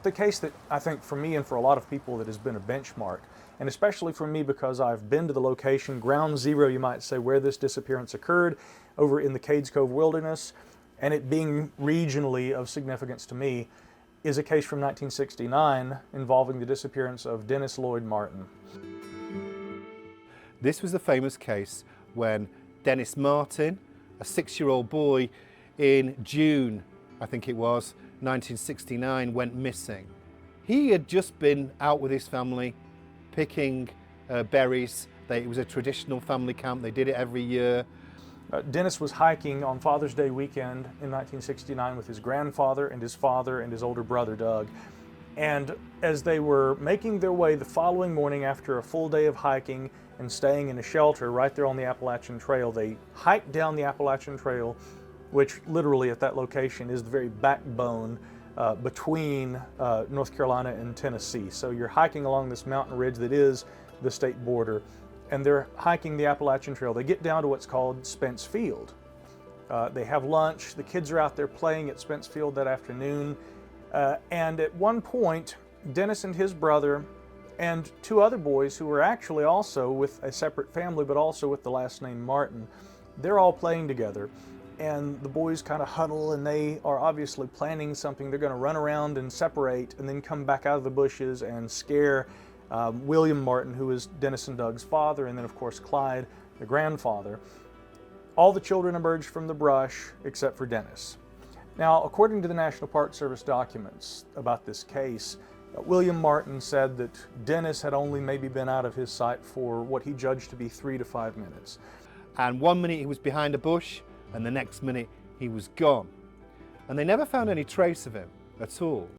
the case that I think for me and for a lot of people that has been a benchmark, and especially for me because I've been to the location, ground zero you might say, where this disappearance occurred over in the Cades Cove Wilderness, and it being regionally of significance to me, is a case from 1969 involving the disappearance of Dennis Lloyd Martin. This was the famous case when Dennis Martin, a 6-year-old boy, in June, I think it was, 1969, went missing. He had just been out with his family picking berries. It was a traditional family camp. They did it every year. Dennis was hiking on Father's Day weekend in 1969 with his grandfather and his father and his older brother Doug. And as they were making their way the following morning after a full day of hiking and staying in a shelter right there on the Appalachian Trail, they hiked down the Appalachian Trail, which literally at that location is the very backbone between North Carolina and Tennessee. So you're hiking along this mountain ridge that is the state border, and they're hiking the Appalachian Trail. They get down to what's called Spence Field. They have lunch. The kids are out there playing at Spence Field that afternoon. And at one point, Dennis and his brother and 2 other boys who were actually also with a separate family, but also with the last name Martin, they're all playing together. And the boys kind of huddle, and they are obviously planning something. They're going to run around and separate and then come back out of the bushes and scare William Martin, who is Dennis and Doug's father, and then of course Clyde, the grandfather. All the children emerged from the brush except for Dennis. Now, according to the National Park Service documents about this case, William Martin said that Dennis had only maybe been out of his sight for what he judged to be 3 to 5 minutes. And one minute he was behind a bush, and the next minute he was gone. And they never found any trace of him at all.